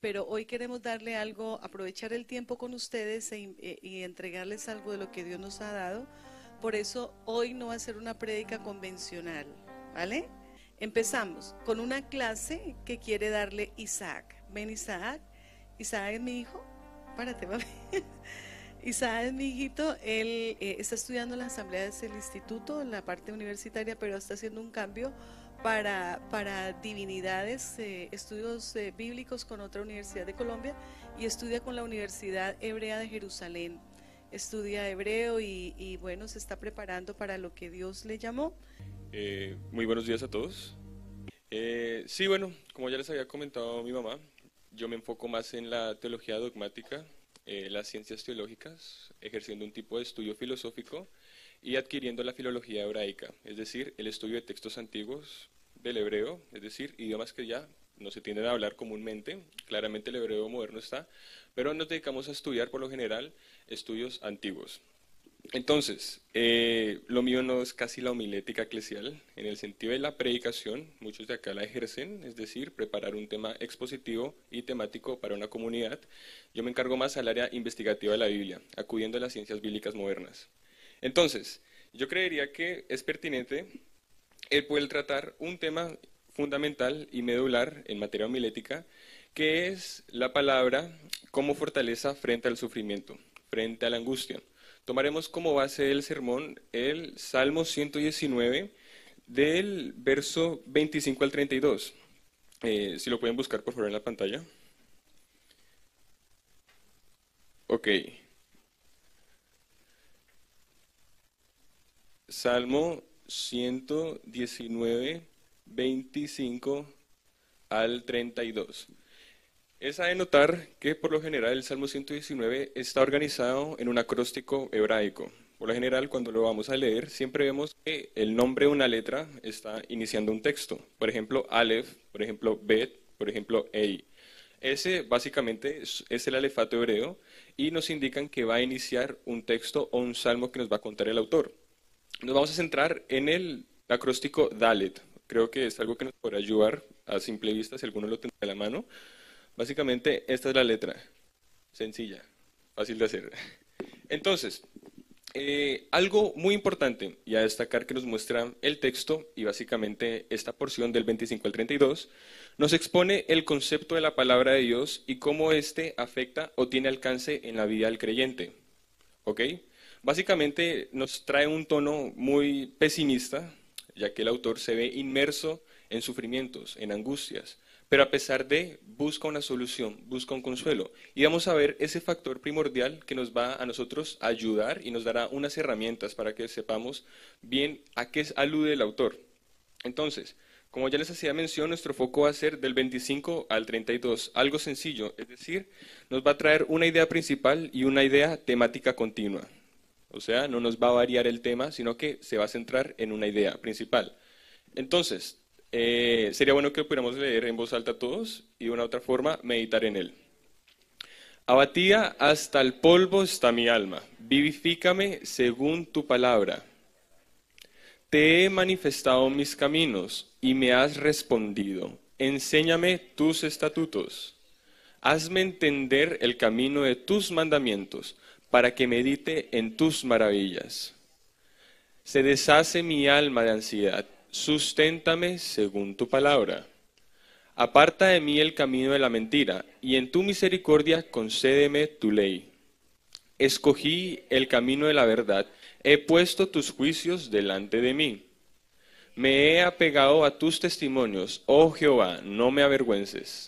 pero hoy queremos darle algo, aprovechar el tiempo con ustedes y entregarles algo de lo que Dios nos ha dado. Por eso hoy no va a ser una prédica convencional, ¿vale? Empezamos con una clase que quiere darle Isaac. Ven, Isaac. Isaac es mi hijo. Párate, papi. Isaac es mi hijito. Él está estudiando en la asamblea del instituto, en la parte universitaria, pero está haciendo un cambio para divinidades, estudios bíblicos con otra universidad de Colombia, y estudia con la Universidad Hebrea de Jerusalén. Estudia hebreo y bueno, se está preparando para lo que Dios le llamó. Muy buenos días a todos. Sí, bueno, como ya les había comentado mi mamá, yo me enfoco más en la teología dogmática, las ciencias teológicas, ejerciendo un tipo de estudio filosófico y adquiriendo la filología hebraica, es decir, el estudio de textos antiguos del hebreo, es decir, idiomas que ya no se tienden a hablar comúnmente. Claramente el hebreo moderno está, pero nos dedicamos a estudiar por lo general estudios antiguos. Entonces, lo mío no es casi la homilética eclesial, en el sentido de la predicación, muchos de acá la ejercen, es decir, preparar un tema expositivo y temático para una comunidad. Yo me encargo más al área investigativa de la Biblia, acudiendo a las ciencias bíblicas modernas. Entonces, yo creería que es pertinente el poder tratar un tema fundamental y medular en materia homilética, que es la palabra como fortaleza frente al sufrimiento, frente a la angustia. Tomaremos como base del sermón el Salmo 119, del verso 25 al 32. Si lo pueden buscar por favor en la pantalla. Ok. Salmo 119, 25 al 32. Es de notar que por lo general el Salmo 119 está organizado en un acróstico hebraico. Por lo general, cuando lo vamos a leer, siempre vemos que el nombre de una letra está iniciando un texto. Por ejemplo, Aleph, por ejemplo, Bet, por ejemplo, Ei. Ese básicamente es el alefato hebreo y nos indican que va a iniciar un texto o un salmo que nos va a contar el autor. Nos vamos a centrar en el acróstico Dalet. Creo que es algo que nos podrá ayudar a simple vista si alguno lo tendrá a la mano. Básicamente, esta es la letra, sencilla, fácil de hacer. Entonces, algo muy importante y a destacar que nos muestra el texto y básicamente esta porción del 25 al 32, nos expone el concepto de la palabra de Dios y cómo éste afecta o tiene alcance en la vida del creyente. ¿Ok? Básicamente nos trae un tono muy pesimista, ya que el autor se ve inmerso en sufrimientos, en angustias, pero a pesar de, busca una solución, busca un consuelo. Y vamos a ver ese factor primordial que nos va a nosotros a ayudar y nos dará unas herramientas para que sepamos bien a qué alude el autor. Entonces, como ya les hacía mención, nuestro foco va a ser del 25 al 32, algo sencillo, es decir, nos va a traer una idea principal y una idea temática continua. O sea, no nos va a variar el tema, sino que se va a centrar en una idea principal. Entonces, sería bueno que lo pudiéramos leer en voz alta todos y de una otra forma meditar en él. Abatida hasta el polvo está mi alma, vivifícame según tu palabra. Te he manifestado mis caminos y me has respondido. Enséñame tus estatutos. Hazme entender el camino de tus mandamientos, para que medite en tus maravillas. Se deshace mi alma de ansiedad, susténtame según tu palabra. Aparta de mí el camino de la mentira, y en tu misericordia concédeme tu ley. Escogí el camino de la verdad, he puesto tus juicios delante de mí. Me he apegado a tus testimonios, oh Jehová, no me avergüences.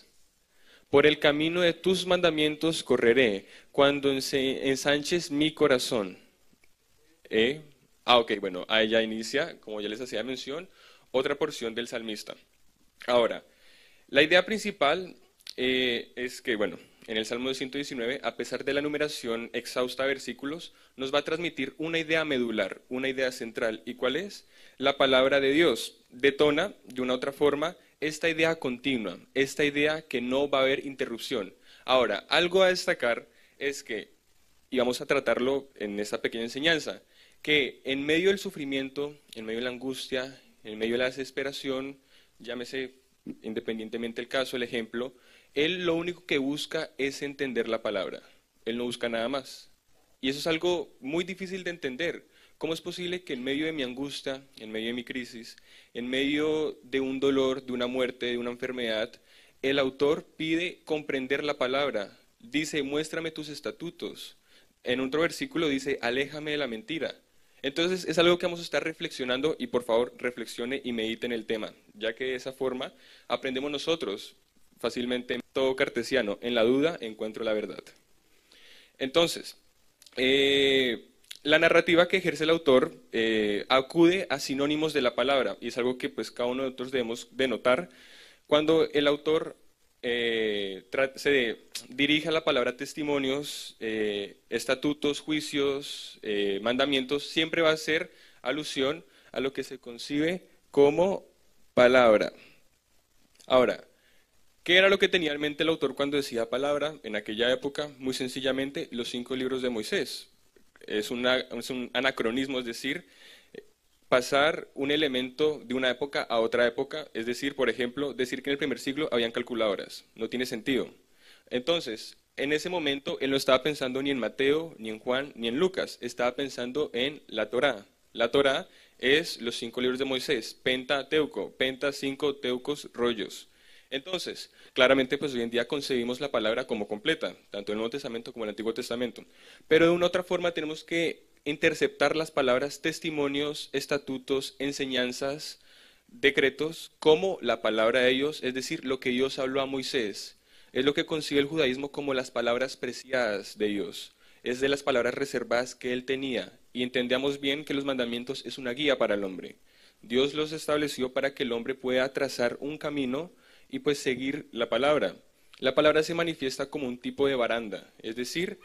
Por el camino de tus mandamientos correré, cuando ensanches mi corazón. Ok, bueno, ahí ya inicia, como ya les hacía mención, otra porción del salmista. Ahora, la idea principal es que, bueno, en el Salmo 119, a pesar de la numeración exhausta de versículos, nos va a transmitir una idea medular, una idea central. ¿Y cuál es? La palabra de Dios detona, de una otra forma, esta idea continua, esta idea que no va a haber interrupción. Ahora, algo a destacar es que, y vamos a tratarlo en esta pequeña enseñanza, que en medio del sufrimiento, en medio de la angustia, en medio de la desesperación, llámese independientemente del caso, el ejemplo, Él lo único que busca es entender la palabra. Él no busca nada más. Y eso es algo muy difícil de entender. ¿Cómo es posible que en medio de mi angustia, en medio de mi crisis, en medio de un dolor, de una muerte, de una enfermedad, el autor pide comprender la palabra? Dice, muéstrame tus estatutos. En otro versículo dice, aléjame de la mentira. Entonces es algo que vamos a estar reflexionando y por favor reflexione y medite en el tema, ya que de esa forma aprendemos nosotros fácilmente, todo cartesiano, en la duda encuentro la verdad. Entonces, la narrativa que ejerce el autor acude a sinónimos de la palabra, y es algo que pues cada uno de nosotros debemos de notar. Cuando el autor se dirige a la palabra testimonios, estatutos, juicios, mandamientos, siempre va a hacer alusión a lo que se concibe como palabra. Ahora, ¿qué era lo que tenía en mente el autor cuando decía palabra en aquella época? Muy sencillamente, los 5 libros de Moisés. Es un anacronismo, es decir, pasar un elemento de una época a otra época, es decir, por ejemplo, decir que en el primer siglo habían calculadoras. No tiene sentido. Entonces, en ese momento, él no estaba pensando ni en Mateo, ni en Juan, ni en Lucas. Estaba pensando en la Torá. La Torá es los 5 libros de Moisés, Pentateuco, penta 5 teucos, rollos. Entonces, claramente pues hoy en día concebimos la palabra como completa, tanto en el Nuevo Testamento como en el Antiguo Testamento. Pero de una u otra forma tenemos que interceptar las palabras testimonios, estatutos, enseñanzas, decretos, como la palabra de Dios, es decir, lo que Dios habló a Moisés. Es lo que concibe el judaísmo como las palabras preciadas de Dios. Es de las palabras reservadas que él tenía. Y entendamos bien que los mandamientos es una guía para el hombre. Dios los estableció para que el hombre pueda trazar un camino y pues seguir la palabra. La palabra se manifiesta como un tipo de baranda, es decir,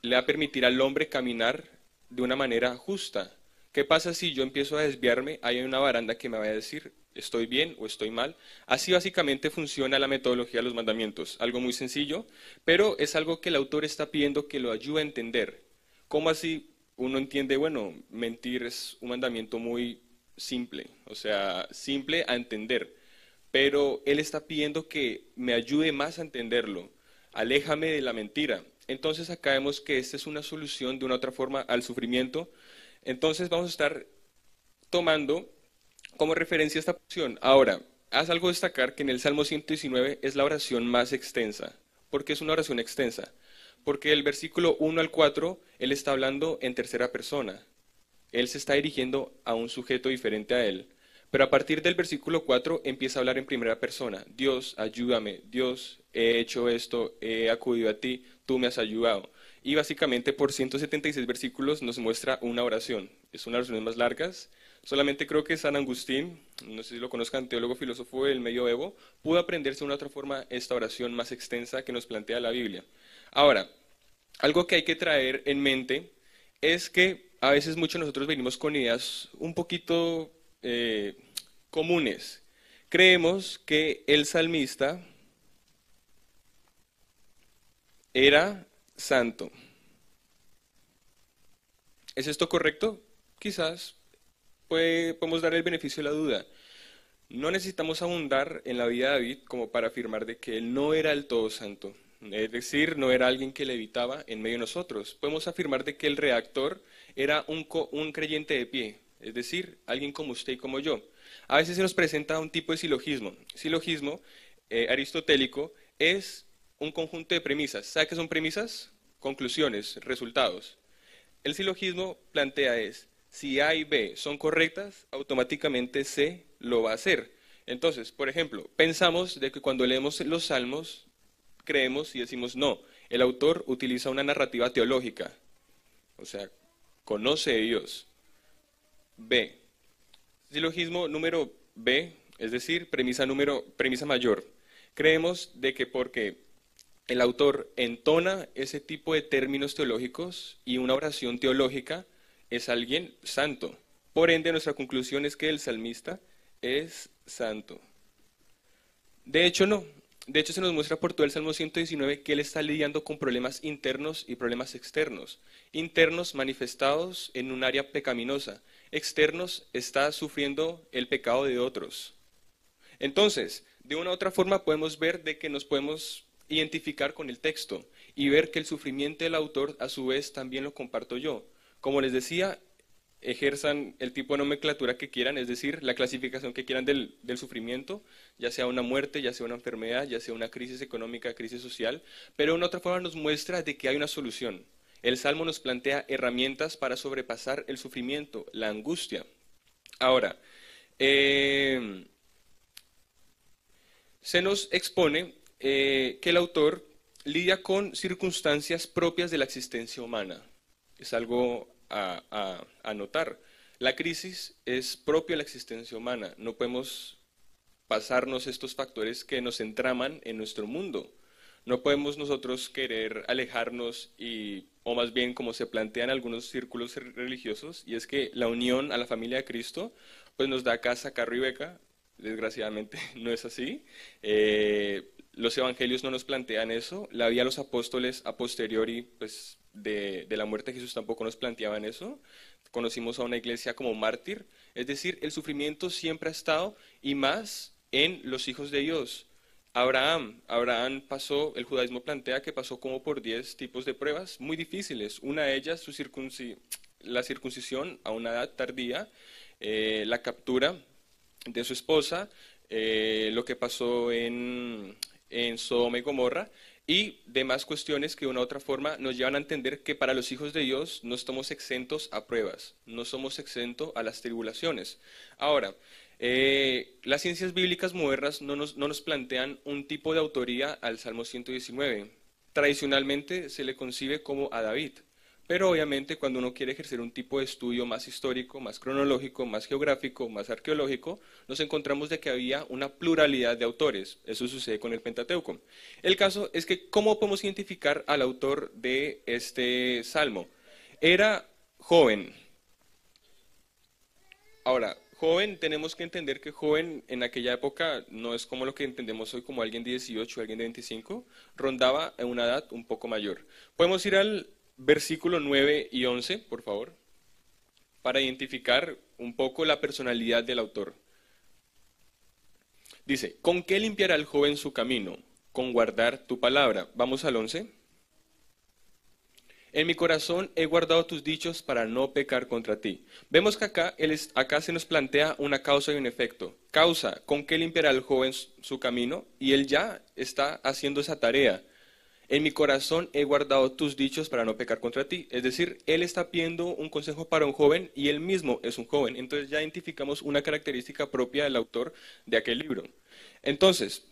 le va a permitir al hombre caminar de una manera justa. ¿Qué pasa si yo empiezo a desviarme? Hay una baranda que me va a decir, estoy bien o estoy mal. Así básicamente funciona la metodología de los mandamientos. Algo muy sencillo, pero es algo que el autor está pidiendo que lo ayude a entender. ¿Cómo así uno entiende? Bueno, mentir es un mandamiento muy simple, o sea, simple a entender. Pero él está pidiendo que me ayude más a entenderlo. Aléjame de la mentira. Entonces acá vemos que esta es una solución de una otra forma al sufrimiento. Entonces vamos a estar tomando como referencia esta porción. Ahora, haz algo destacar que en el Salmo 119 es la oración más extensa. ¿Por qué es una oración extensa? Porque el versículo 1 al 4, él está hablando en tercera persona. Él se está dirigiendo a un sujeto diferente a él. Pero a partir del versículo 4 empieza a hablar en primera persona. Dios, ayúdame. Dios, he hecho esto, he acudido a ti, tú me has ayudado. Y básicamente por 176 versículos nos muestra una oración. Es una de las oraciones más largas. Solamente creo que San Agustín, no sé si lo conozcan, teólogo filósofo del medioevo, pudo aprenderse de una otra forma esta oración más extensa que nos plantea la Biblia. Ahora, algo que hay que traer en mente es que a veces muchos de nosotros venimos con ideas un poquito comunes. Creemos que el salmista era santo. ¿Es esto correcto? Quizás podemos dar el beneficio de la duda. No necesitamos abundar en la vida de David como para afirmar de que él no era el todo santo. Es decir, no era alguien que levitaba en medio de nosotros. Podemos afirmar de que el redactor era un creyente de pie, es decir, alguien como usted y como yo. A veces se nos presenta un tipo de silogismo. Silogismo aristotélico es un conjunto de premisas. ¿Sabe qué son premisas? Conclusiones, resultados. El silogismo plantea si A y B son correctas, automáticamente C lo va a hacer. Entonces, por ejemplo, pensamos de que cuando leemos los salmos, creemos y decimos no, el autor utiliza una narrativa teológica, o sea, conoce a Dios. B, silogismo número B, es decir, premisa mayor. Creemos de que porque el autor entona ese tipo de términos teológicos y una oración teológica, es alguien santo. Por ende, nuestra conclusión es que el salmista es santo. De hecho, no. De hecho, se nos muestra por todo el Salmo 119 que él está lidiando con problemas internos y problemas externos. Internos manifestados en un área pecaminosa. Externos está sufriendo el pecado de otros. Entonces, de una u otra forma podemos ver de que nos podemos identificar con el texto y ver que el sufrimiento del autor a su vez también lo comparto yo. Como les decía, ejerzan el tipo de nomenclatura que quieran, es decir, la clasificación que quieran del sufrimiento, ya sea una muerte, ya sea una enfermedad, ya sea una crisis económica, crisis social, pero de una otra forma nos muestra de que hay una solución. El Salmo nos plantea herramientas para sobrepasar el sufrimiento, la angustia. Ahora, se nos expone que el autor lidia con circunstancias propias de la existencia humana. Es algo a notar. La crisis es propia de la existencia humana. No podemos pasarnos estos factores que nos entraman en nuestro mundo. No podemos nosotros querer alejarnos o más bien como se plantea en algunos círculos religiosos, y es que la unión a la familia de Cristo pues nos da casa, carro y beca. Desgraciadamente no es así. Los evangelios no nos plantean eso. La vida de los apóstoles a posteriori pues, de la muerte de Jesús tampoco nos planteaban eso. Conocimos a una iglesia como mártir. Es decir, el sufrimiento siempre ha estado y más en los hijos de Dios. Abraham pasó, el judaísmo plantea que pasó como por 10 tipos de pruebas muy difíciles. Una de ellas, la circuncisión a una edad tardía, la captura de su esposa, lo que pasó en Sodoma y Gomorra, y demás cuestiones que de una u otra forma nos llevan a entender que para los hijos de Dios no estamos exentos a pruebas, no somos exentos a las tribulaciones. Ahora, las ciencias bíblicas modernas no nos plantean un tipo de autoría al Salmo 119. Tradicionalmente se le concibe como a David, pero obviamente cuando uno quiere ejercer un tipo de estudio más histórico, más cronológico, más geográfico, más arqueológico, nos encontramos de que había una pluralidad de autores. Eso sucede con el Pentateuco. El caso es que, ¿cómo podemos identificar al autor de este salmo? Era joven. Ahora, joven, tenemos que entender que joven en aquella época no es como lo que entendemos hoy como alguien de 18, alguien de 25, rondaba en una edad un poco mayor. Podemos ir al versículo 9 y 11, por favor, para identificar un poco la personalidad del autor. Dice, ¿con qué limpiará el joven su camino? Con guardar tu palabra. Vamos al 11. En mi corazón he guardado tus dichos para no pecar contra ti. Vemos que acá se nos plantea una causa y un efecto. Causa, ¿con qué limpiará el joven su camino? Y él ya está haciendo esa tarea. En mi corazón he guardado tus dichos para no pecar contra ti. Es decir, él está pidiendo un consejo para un joven y él mismo es un joven. Entonces ya identificamos una característica propia del autor de aquel libro. Entonces,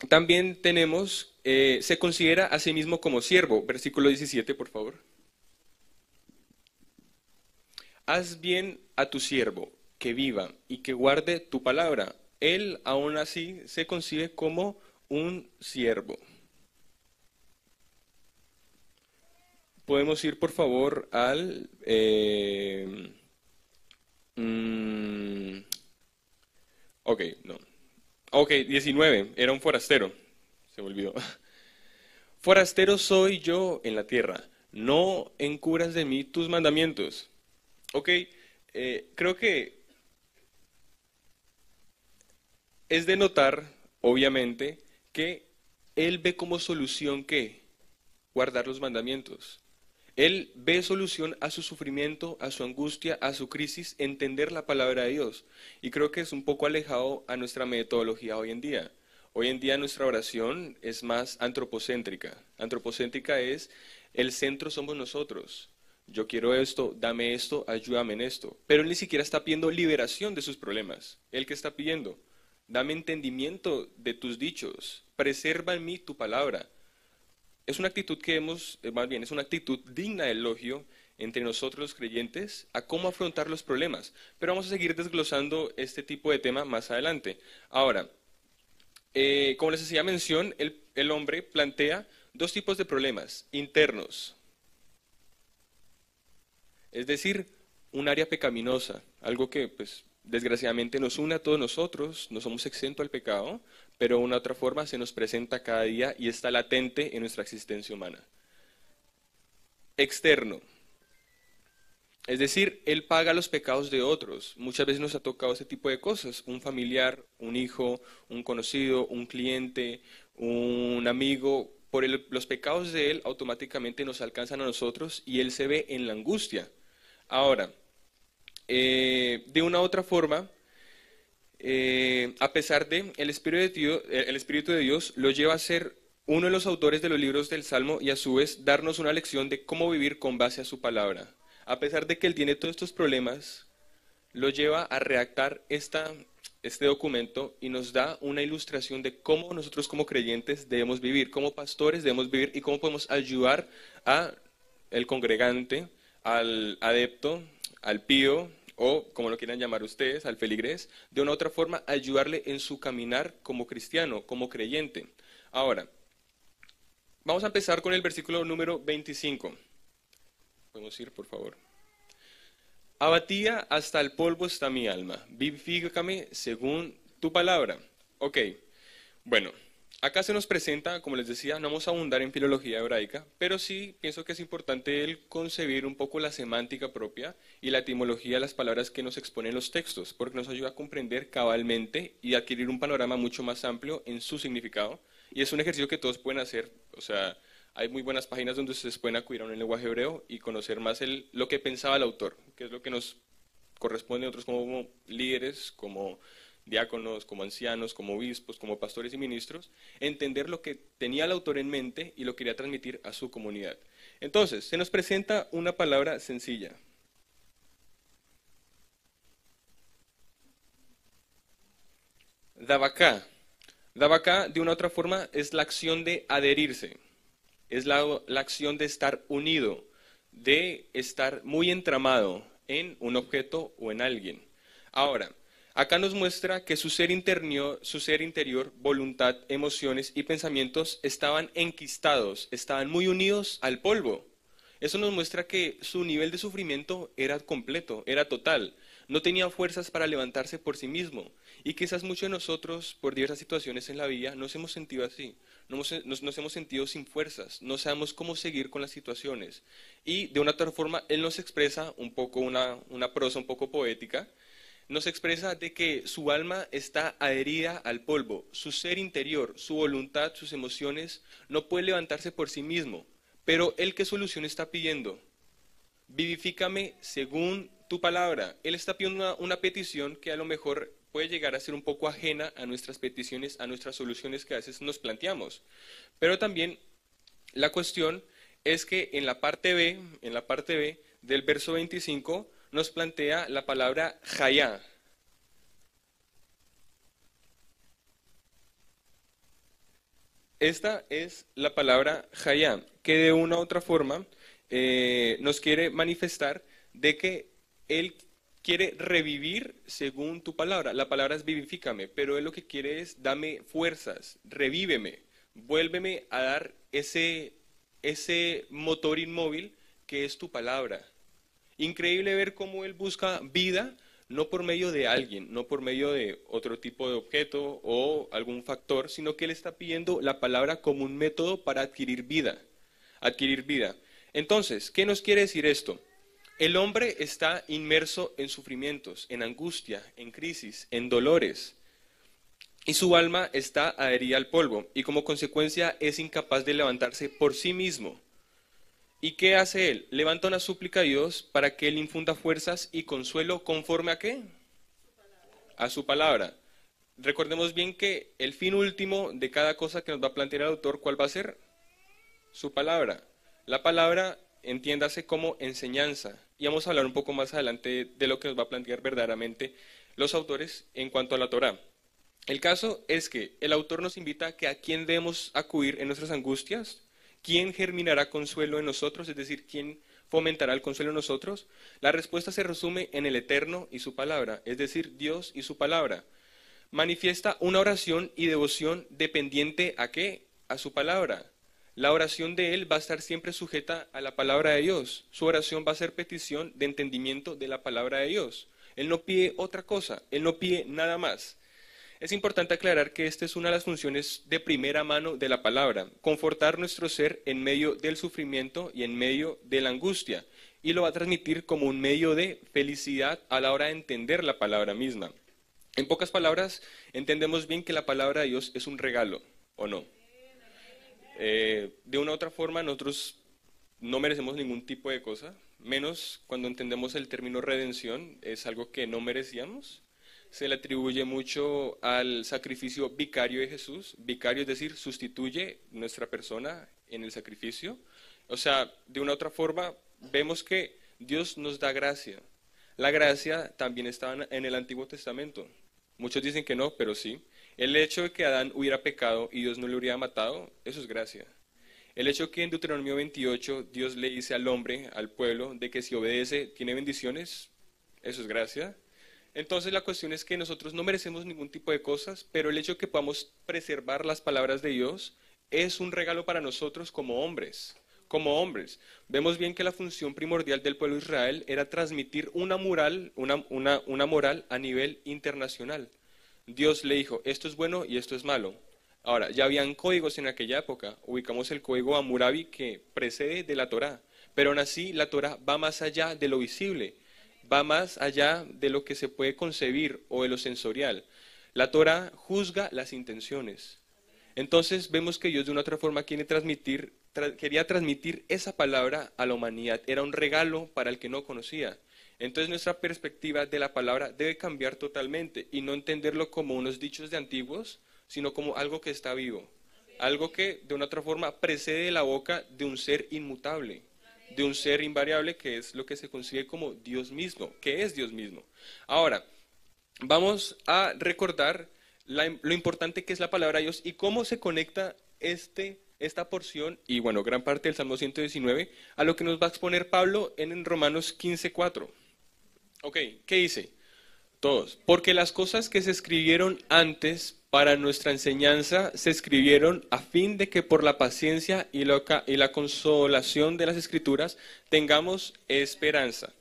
también tenemos, se considera a sí mismo como siervo. Versículo 17, por favor. Haz bien a tu siervo, que viva y que guarde tu palabra. Él aún así se concibe como un siervo. Podemos ir, por favor, al... ok, no. Ok, 19, era un forastero. Se me olvidó. Forastero soy yo en la tierra, no encubras de mí tus mandamientos. Ok, creo que es de notar, obviamente, que él ve como solución ¿qué? Guardar los mandamientos. Él ve solución a su sufrimiento, a su angustia, a su crisis, entender la palabra de Dios. Y creo que es un poco alejado a nuestra metodología hoy en día. Hoy en día nuestra oración es más antropocéntrica. Antropocéntrica es el centro somos nosotros. Yo quiero esto, dame esto, ayúdame en esto. Pero él ni siquiera está pidiendo liberación de sus problemas. ¿Él qué está pidiendo? Dame entendimiento de tus dichos. Preserva en mí tu palabra. Es una actitud más bien, es una actitud digna de elogio entre nosotros los creyentes a cómo afrontar los problemas. Pero vamos a seguir desglosando este tipo de tema más adelante. Ahora, como les hacía mención, el hombre plantea dos tipos de problemas internos. Es decir, un área pecaminosa, algo que pues desgraciadamente nos une a todos nosotros, no somos exentos al pecado, pero de una otra forma se nos presenta cada día y está latente en nuestra existencia humana. Externo, es decir, él paga los pecados de otros. Muchas veces nos ha tocado ese tipo de cosas, un familiar, un hijo, un conocido, un cliente, un amigo, por los pecados de él automáticamente nos alcanzan a nosotros y él se ve en la angustia. Ahora, de una u otra forma, a pesar de el Espíritu de Dios lo lleva a ser uno de los autores de los libros del Salmo y a su vez darnos una lección de cómo vivir con base a su palabra. A pesar de que él tiene todos estos problemas, lo lleva a redactar este documento y nos da una ilustración de cómo nosotros como creyentes debemos vivir, como pastores debemos vivir y cómo podemos ayudar al congregante, al adepto, al pío, o como lo quieran llamar ustedes, al feligrés, de una u otra forma ayudarle en su caminar como cristiano, como creyente. Ahora, vamos a empezar con el versículo número 25. Podemos ir, por favor. Abatida hasta el polvo está mi alma, vivifícame según tu palabra. Ok, bueno, acá se nos presenta, como les decía, no vamos a abundar en filología hebraica, pero sí pienso que es importante el concebir un poco la semántica propia y la etimología de las palabras que nos exponen los textos, porque nos ayuda a comprender cabalmente y adquirir un panorama mucho más amplio en su significado, y es un ejercicio que todos pueden hacer, o sea, hay muy buenas páginas donde ustedes pueden acudir a un lenguaje hebreo y conocer más lo que pensaba el autor, que es lo que nos corresponde a nosotros como líderes, como diáconos, como ancianos, como obispos, como pastores y ministros, entender lo que tenía el autor en mente y lo quería transmitir a su comunidad. Entonces, se nos presenta una palabra sencilla. Dabaká. Dabaká, de una u otra forma, es la acción de adherirse. Es la acción de estar unido, de estar muy entramado en un objeto o en alguien. Ahora, acá nos muestra que su ser interior, voluntad, emociones y pensamientos estaban enquistados, estaban muy unidos al polvo. Eso nos muestra que su nivel de sufrimiento era completo, era total. No tenía fuerzas para levantarse por sí mismo. Y quizás muchos de nosotros, por diversas situaciones en la vida, nos hemos sentido así. Nos hemos sentido sin fuerzas, no sabemos cómo seguir con las situaciones. Y de una otra forma, él nos expresa un poco una prosa un poco poética, nos expresa de que su alma está adherida al polvo, su ser interior, su voluntad, sus emociones, no puede levantarse por sí mismo. Pero él, ¿qué solución está pidiendo? Vivifícame según tu palabra. Él está pidiendo una petición que a lo mejor puede llegar a ser un poco ajena a nuestras peticiones, a nuestras soluciones que a veces nos planteamos. Pero también la cuestión es que en la parte B del verso 25 nos plantea la palabra Hayá. Esta es la palabra Hayá, que de una u otra forma nos quiere manifestar de que él quiere revivir según tu palabra. La palabra es vivifícame, pero él lo que quiere es dame fuerzas, revíveme, vuélveme a dar ese motor inmóvil que es tu palabra. Increíble ver cómo él busca vida, no por medio de alguien, no por medio de otro tipo de objeto o algún factor, sino que él está pidiendo la palabra como un método para adquirir vida. Adquirir vida. Entonces, ¿qué nos quiere decir esto? El hombre está inmerso en sufrimientos, en angustia, en crisis, en dolores, y su alma está adherida al polvo, y como consecuencia es incapaz de levantarse por sí mismo. ¿Y qué hace él? Levanta una súplica a Dios para que él infunda fuerzas y consuelo conforme a qué? A su palabra. Recordemos bien que el fin último de cada cosa que nos va a plantear el autor, ¿cuál va a ser? Su palabra. La palabra, entiéndase como enseñanza. Y vamos a hablar un poco más adelante de lo que nos va a plantear verdaderamente los autores en cuanto a la Torá. El caso es que el autor nos invita a que a quién debemos acudir en nuestras angustias. ¿Quién germinará consuelo en nosotros? Es decir, ¿quién fomentará el consuelo en nosotros? La respuesta se resume en el Eterno y su palabra, es decir, Dios y su palabra. Manifiesta una oración y devoción dependiente ¿a qué? A su palabra. La oración de él va a estar siempre sujeta a la palabra de Dios. Su oración va a ser petición de entendimiento de la palabra de Dios. Él no pide otra cosa, él no pide nada más. Es importante aclarar que esta es una de las funciones de primera mano de la palabra, confortar nuestro ser en medio del sufrimiento y en medio de la angustia, y lo va a transmitir como un medio de felicidad a la hora de entender la palabra misma. En pocas palabras, entendemos bien que la palabra de Dios es un regalo, ¿o no? De una u otra forma, nosotros no merecemos ningún tipo de cosa, menos cuando entendemos el término redención, es algo que no merecíamos. Se le atribuye mucho al sacrificio vicario de Jesús. Vicario es decir, sustituye nuestra persona en el sacrificio. O sea, de una u otra forma, vemos que Dios nos da gracia. La gracia también estaba en el Antiguo Testamento. Muchos dicen que no, pero sí. El hecho de que Adán hubiera pecado y Dios no le hubiera matado, eso es gracia. El hecho que en Deuteronomio 28 Dios le dice al hombre, al pueblo, de que si obedece tiene bendiciones, eso es gracia. Entonces la cuestión es que nosotros no merecemos ningún tipo de cosas, pero el hecho de que podamos preservar las palabras de Dios es un regalo para nosotros como hombres. Como hombres, vemos bien que la función primordial del pueblo de Israel era transmitir una moral a nivel internacional. Dios le dijo, esto es bueno y esto es malo. Ahora, ya habían códigos en aquella época. Ubicamos el código Hammurabi que precede de la Torá, pero aún así la Torá va más allá de lo visible, va más allá de lo que se puede concebir o de lo sensorial. La Torá juzga las intenciones. Entonces vemos que Dios de una otra forma quería transmitir esa palabra a la humanidad. Era un regalo para el que no conocía. Entonces nuestra perspectiva de la palabra debe cambiar totalmente y no entenderlo como unos dichos de antiguos, sino como algo que está vivo. Algo que de una otra forma precede la boca de un ser inmutable, de un ser invariable que es lo que se concibe como Dios mismo, que es Dios mismo. Ahora, vamos a recordar lo importante que es la palabra de Dios y cómo se conecta esta porción y bueno, gran parte del Salmo 119 a lo que nos va a exponer Pablo en Romanos 15:4. Ok, ¿qué dice? Todos. Porque las cosas que se escribieron antes para nuestra enseñanza se escribieron a fin de que por la paciencia y la consolación de las Escrituras tengamos esperanza.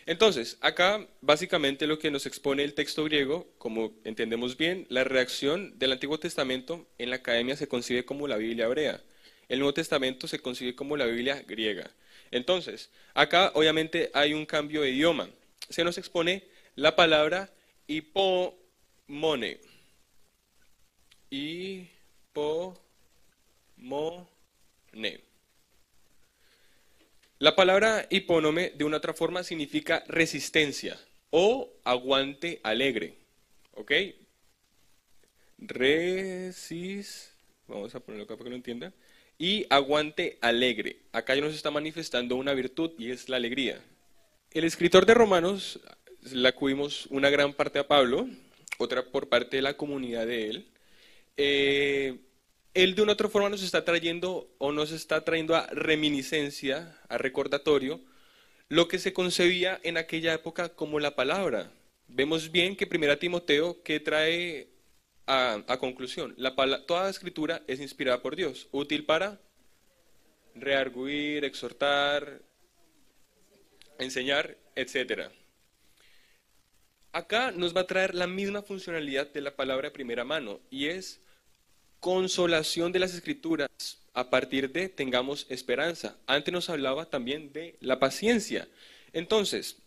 Entonces, acá básicamente lo que nos expone el texto griego, como entendemos bien, la redacción del Antiguo Testamento en la academia se concibe como la Biblia hebrea. El Nuevo Testamento se concibe como la Biblia griega. Entonces, acá obviamente hay un cambio de idioma. Se nos expone la palabra hipomone. Hipomone. La palabra hipónome de una otra forma significa resistencia o aguante alegre. ¿Ok? Vamos a ponerlo acá para que lo entienda. Y aguante alegre. Acá ya nos está manifestando una virtud y es la alegría. El escritor de Romanos, le acudimos una gran parte a Pablo, otra por parte de la comunidad de él. Él de una otra forma nos está trayendo a reminiscencia, a recordatorio, lo que se concebía en aquella época como la palabra. Vemos bien que 1 Timoteo, que trae a conclusión, toda la escritura es inspirada por Dios, útil para rearguir, exhortar, enseñar, etc. Acá nos va a traer la misma funcionalidad de la palabra de primera mano, y es consolación de las Escrituras, a partir de tengamos esperanza. Antes nos hablaba también de la paciencia. Entonces,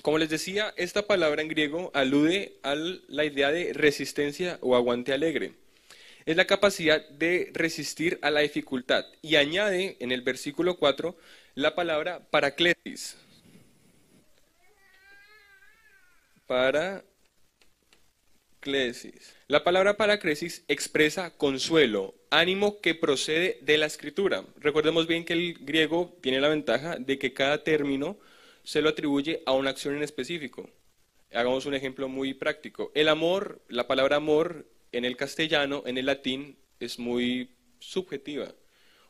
como les decía, esta palabra en griego alude a la idea de resistencia o aguante alegre. Es la capacidad de resistir a la dificultad. Y añade en el versículo 4 la palabra paraklesis. La palabra paraklesis expresa consuelo, ánimo que procede de la escritura. Recordemos bien que el griego tiene la ventaja de que cada término se lo atribuye a una acción en específico. Hagamos un ejemplo muy práctico. El amor, la palabra amor en el castellano, en el latín, es muy subjetiva.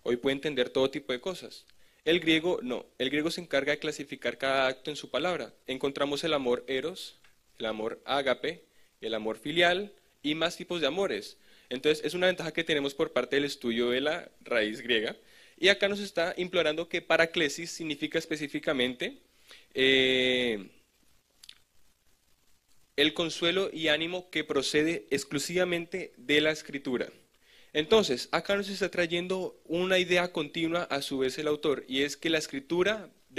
Hoy puede entender todo tipo de cosas. El griego no. El griego se encarga de clasificar cada acto en su palabra. Encontramos el amor eros, el amor ágape, el amor filial y más tipos de amores. Entonces es una ventaja que tenemos por parte del estudio de la raíz griega. Y acá nos está implorando que paraklesis significa específicamente el consuelo y ánimo que procede exclusivamente de la escritura. Entonces, acá nos está trayendo una idea continua a su vez el autor, y es que de la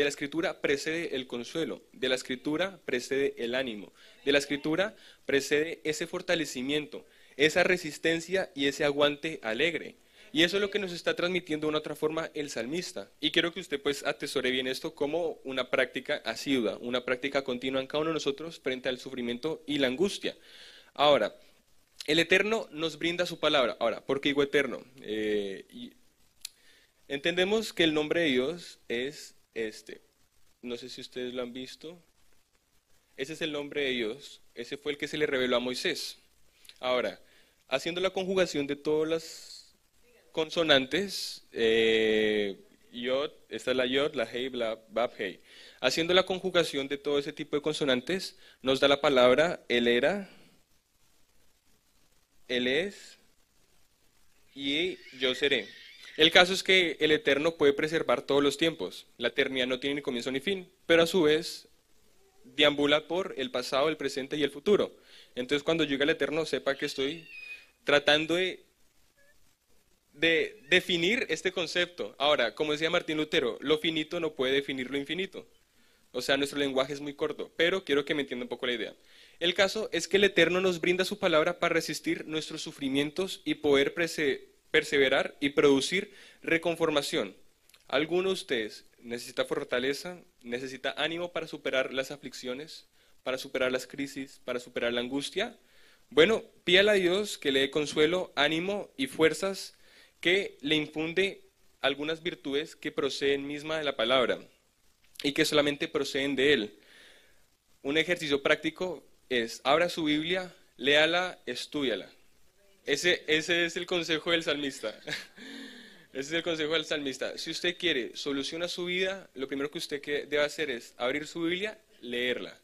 escritura precede el consuelo, de la escritura precede el ánimo, de la escritura precede ese fortalecimiento, esa resistencia y ese aguante alegre. Y eso es lo que nos está transmitiendo de una otra forma el salmista. Y quiero que usted pues atesore bien esto como una práctica asidua, una práctica continua en cada uno de nosotros frente al sufrimiento y la angustia. Ahora, el Eterno nos brinda su palabra. Ahora, ¿por qué digo Eterno? Entendemos que el nombre de Dios es este. No sé si ustedes lo han visto. Ese es el nombre de Dios. Ese fue el que se le reveló a Moisés. Ahora, haciendo la conjugación de todas las consonantes, yod, esta es la yod, la hei, la bab, hei. Haciendo la conjugación de todo ese tipo de consonantes, nos da la palabra él era, él es y yo seré. El caso es que el Eterno puede preservar todos los tiempos. La eternidad no tiene ni comienzo ni fin, pero a su vez deambula por el pasado, el presente y el futuro. Entonces cuando llegue el Eterno, sepa que estoy tratando de definir este concepto. Ahora, como decía Martín Lutero, lo finito no puede definir lo infinito. O sea, nuestro lenguaje es muy corto, pero quiero que me entienda un poco la idea. El caso es que el Eterno nos brinda su palabra para resistir nuestros sufrimientos y poder perseverar y producir reconformación. ¿Alguno de ustedes necesita fortaleza, necesita ánimo para superar las aflicciones, para superar las crisis, para superar la angustia? Bueno, pídale a Dios que le dé consuelo, ánimo y fuerzas, que le infunde algunas virtudes que proceden misma de la palabra y que solamente proceden de Él. Un ejercicio práctico es, abra su Biblia, léala, estúdiala. Ese es el consejo del salmista. Ese es el consejo del salmista. Si usted quiere solucionar su vida, lo primero que usted debe hacer es abrir su Biblia, leerla.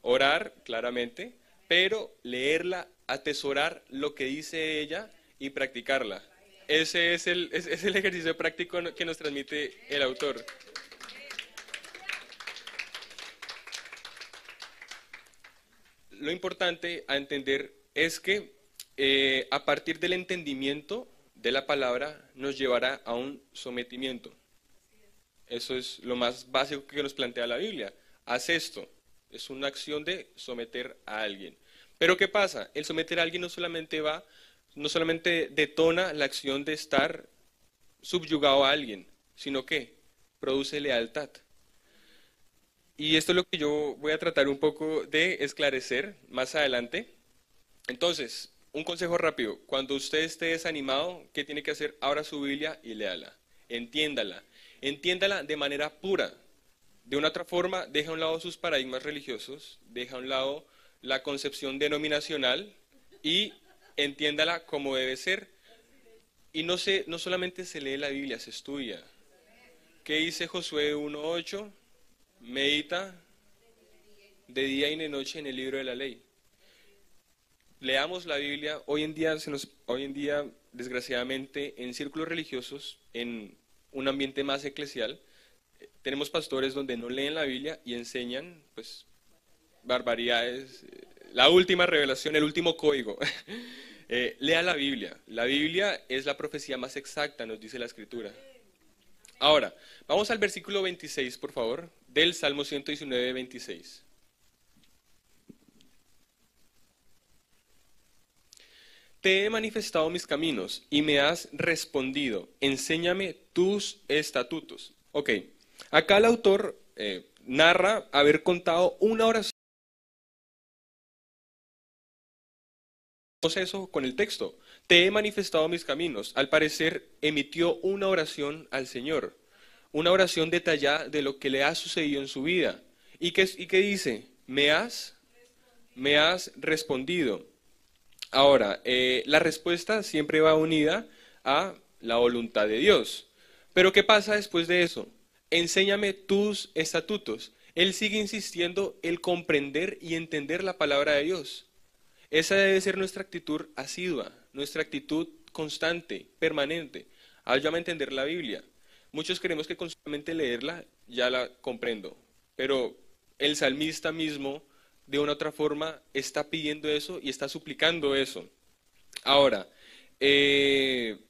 Orar, claramente, pero leerla, atesorar lo que dice ella y practicarla. Ese es el ejercicio práctico que nos transmite el autor. Lo importante a entender es que a partir del entendimiento de la palabra nos llevará a un sometimiento. Eso es lo más básico que nos plantea la Biblia. Haz esto. Es una acción de someter a alguien. Pero ¿qué pasa? El someter a alguien no solamente detona la acción de estar subyugado a alguien, sino que produce lealtad. Y esto es lo que yo voy a tratar un poco de esclarecer más adelante. Entonces, un consejo rápido. Cuando usted esté desanimado, ¿qué tiene que hacer? Abra su Biblia y léala. Entiéndala. Entiéndala de manera pura. De una otra forma, deja a un lado sus paradigmas religiosos, deja a un lado la concepción denominacional y entiéndala como debe ser. Y no solamente se lee la Biblia, se estudia. ¿Qué dice Josué 1:8? Medita de día y de noche en el libro de la ley. Leamos la Biblia. Hoy en día, desgraciadamente, en círculos religiosos, en un ambiente más eclesial, tenemos pastores donde no leen la Biblia y enseñan, pues, barbaridades. La última revelación, el último código. Lea la Biblia. La Biblia es la profecía más exacta, nos dice la Escritura. Ahora, vamos al versículo 26, por favor, del Salmo 119, 26. Te he manifestado mis caminos y me has respondido. Enséñame tus estatutos. Ok, acá el autor narra haber contado una oración. Eso con el texto. Te he manifestado mis caminos. Al parecer emitió una oración al Señor. Una oración detallada de lo que le ha sucedido en su vida. ¿Y qué dice? Me has respondido. Ahora, la respuesta siempre va unida a la voluntad de Dios. Pero ¿qué pasa después de eso? Enséñame tus estatutos. Él sigue insistiendo en comprender y entender la palabra de Dios. Esa debe ser nuestra actitud asidua, nuestra actitud constante, permanente. Ayúdame a entender la Biblia. Muchos creemos que con solamente leerla ya la comprendo, pero el salmista mismo, de una u otra forma, está pidiendo eso y está suplicando eso. Ahora, él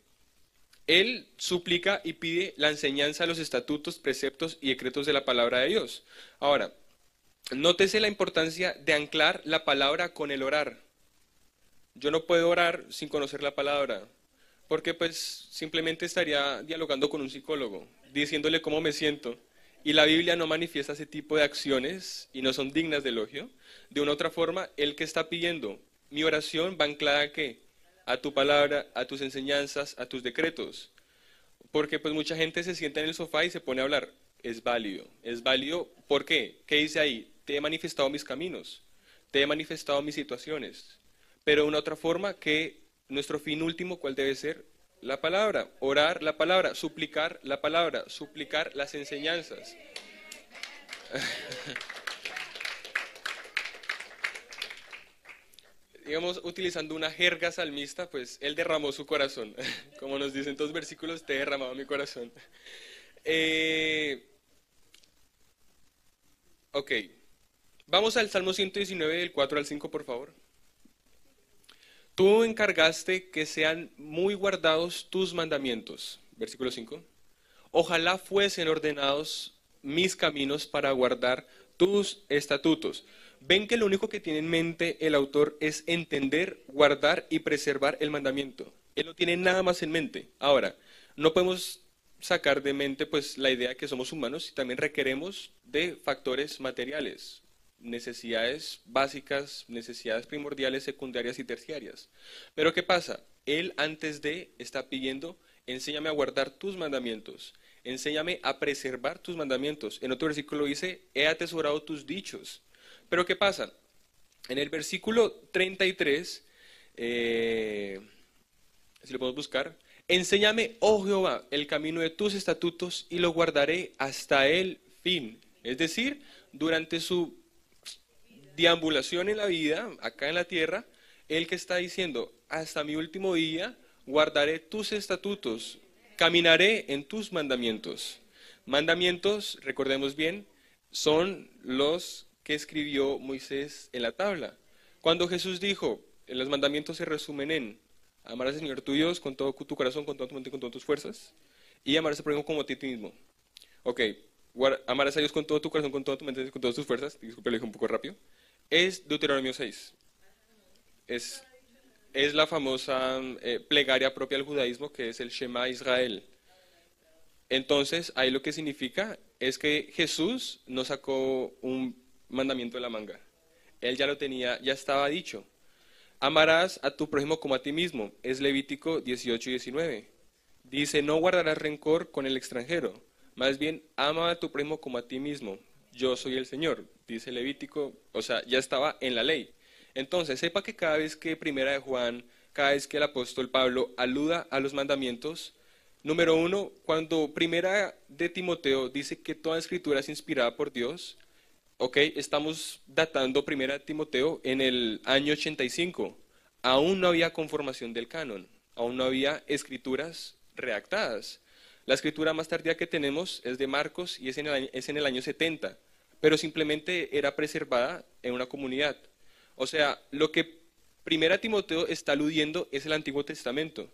suplica y pide la enseñanza de los estatutos, preceptos y decretos de la palabra de Dios. Ahora, nótese la importancia de anclar la palabra con el orar. Yo no puedo orar sin conocer la palabra. porque pues simplemente estaría dialogando con un psicólogo, diciéndole cómo me siento. Y la Biblia no manifiesta ese tipo de acciones y no son dignas de elogio. De una u otra forma, el que está pidiendo, mi oración va anclada ¿a qué? A tu palabra, a tus enseñanzas, a tus decretos. Porque pues mucha gente se sienta en el sofá y se pone a hablar. Es válido. Es válido, ¿por qué? ¿Qué dice ahí? Te he manifestado mis caminos, te he manifestado mis situaciones. Pero de una otra forma que nuestro fin último, ¿cuál debe ser? La palabra, orar la palabra, suplicar las enseñanzas. Digamos, utilizando una jerga salmista, pues él derramó su corazón. Como nos dicen dos versículos, te he derramado mi corazón. Eh, ok, vamos al Salmo 119, del 4 al 5, por favor. Tú encargaste que sean muy guardados tus mandamientos. Versículo 5. Ojalá fuesen ordenados mis caminos para guardar tus estatutos. Ven que lo único que tiene en mente el autor es entender, guardar y preservar el mandamiento. Él no tiene nada más en mente. Ahora, no podemos sacar de mente pues la idea que somos humanos y también requeremos de factores materiales, necesidades básicas, necesidades primordiales, secundarias y terciarias. Pero ¿qué pasa? Él antes de está pidiendo, enséñame a guardar tus mandamientos, enséñame a preservar tus mandamientos. En otro versículo dice, he atesorado tus dichos. Pero ¿qué pasa? En el versículo 33, si lo podemos buscar, enséñame, oh Jehová, el camino de tus estatutos y lo guardaré hasta el fin. Es decir, durante su deambulación en la vida, acá en la tierra, el que está diciendo, hasta mi último día guardaré tus estatutos, caminaré en tus mandamientos. Mandamientos, recordemos bien, son los que escribió Moisés en la tabla. Cuando Jesús dijo, los mandamientos se resumen en amar al Señor tu Dios con todo tu corazón, con toda tu mente, con todas tus fuerzas, y amar a ese prójimo como a ti mismo. Ok, amarás a Dios con todo tu corazón, con toda tu mente, con todas tus fuerzas, disculpe, lo dije un poco rápido, es Deuteronomio 6. Es la famosa plegaria propia del judaísmo, que es el Shema Israel. Entonces, ahí lo que significa es que Jesús no sacó un mandamiento de la manga. Él ya lo tenía, ya estaba dicho. Amarás a tu prójimo como a ti mismo. Es Levítico 18 y 19. Dice, no guardarás rencor con el extranjero. Más bien, ama a tu prójimo como a ti mismo. Yo soy el Señor. Dice Levítico, o sea, ya estaba en la ley. Entonces, sepa que cada vez que Primera de Juan, cada vez que el apóstol Pablo aluda a los mandamientos, número uno, cuando Primera de Timoteo dice que toda escritura es inspirada por Dios, ok, estamos datando Primera de Timoteo en el año 85. Aún no había conformación del canon, aún no había escrituras redactadas. La escritura más tardía que tenemos es de Marcos y es en el año 70, pero simplemente era preservada en una comunidad. O sea, lo que Primera Timoteo está aludiendo es el Antiguo Testamento.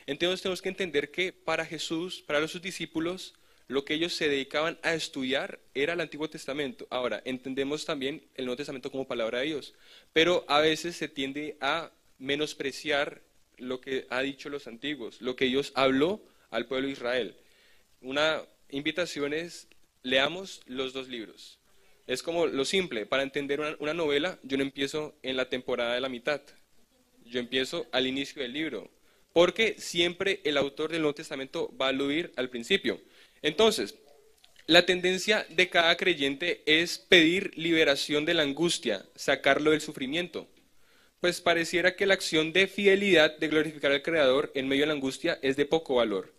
Entonces tenemos que entender que para Jesús, para sus discípulos, lo que ellos se dedicaban a estudiar era el Antiguo Testamento. Ahora, entendemos también el Nuevo Testamento como palabra de Dios, pero a veces se tiende a menospreciar lo que ha dicho los antiguos, lo que Dios habló al pueblo de Israel. Una invitación es, leamos los dos libros. Es como lo simple, para entender una novela, yo no empiezo en la temporada de la mitad, yo empiezo al inicio del libro, porque siempre el autor del Nuevo Testamento va a aludir al principio. Entonces, la tendencia de cada creyente es pedir liberación de la angustia, sacarlo del sufrimiento. Pues pareciera que la acción de fidelidad de glorificar al Creador en medio de la angustia es de poco valor.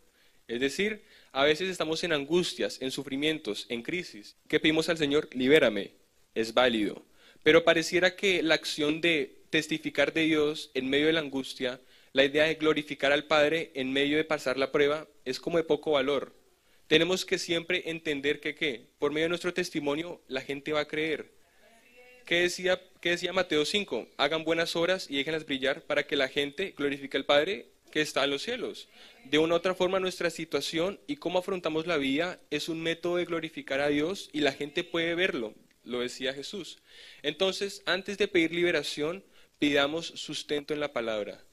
Es decir, a veces estamos en angustias, en sufrimientos, en crisis. ¿Qué pedimos al Señor? Libérame. Es válido. Pero pareciera que la acción de testificar de Dios en medio de la angustia, la idea de glorificar al Padre en medio de pasar la prueba, es como de poco valor. Tenemos que siempre entender que, ¿qué? Por medio de nuestro testimonio, la gente va a creer. ¿Qué decía Mateo 5? Hagan buenas obras y déjenlas brillar para que la gente glorifique al Padre que está en los cielos. De una u otra forma, nuestra situación y cómo afrontamos la vida es un método de glorificar a Dios y la gente puede verlo, lo decía Jesús. Entonces, antes de pedir liberación, pidamos sustento en la palabra.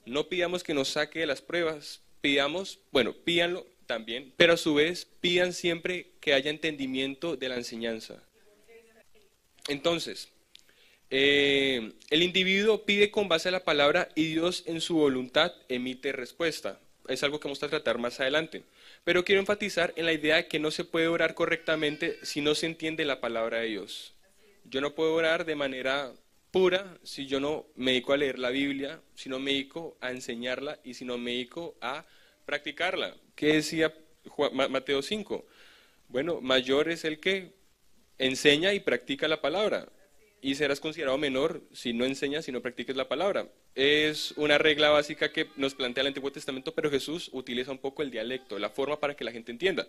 no pidamos que nos saque de las pruebas, pídanlo también, pero a su vez pidan siempre que haya entendimiento de la enseñanza. Entonces, el individuo pide con base a la palabra y Dios en su voluntad emite respuesta. Es algo que vamos a tratar más adelante. Pero quiero enfatizar en la idea de que no se puede orar correctamente si no se entiende la palabra de Dios. Yo no puedo orar de manera pura si yo no me dedico a leer la Biblia, si no me dedico a enseñarla y si no me dedico a practicarla. ¿Qué decía Mateo 5? Bueno, mayor es el que enseña y practica la palabra, y serás considerado menor si no enseñas y no practicas la palabra. Es una regla básica que nos plantea el Antiguo Testamento, pero Jesús utiliza un poco el dialecto, la forma para que la gente entienda.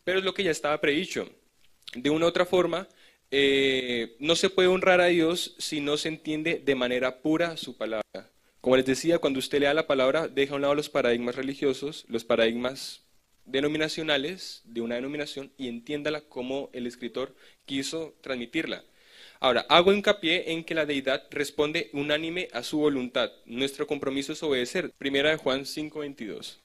Pero es lo que ya estaba predicho. De una u otra forma, no se puede honrar a Dios si no se entiende de manera pura su palabra. Como les decía, cuando usted lea la palabra, deja a un lado los paradigmas religiosos, los paradigmas denominacionales de una denominación y entiéndala como el escritor quiso transmitirla. Ahora, hago hincapié en que la deidad responde unánime a su voluntad. Nuestro compromiso es obedecer. Primera de Juan 5:22.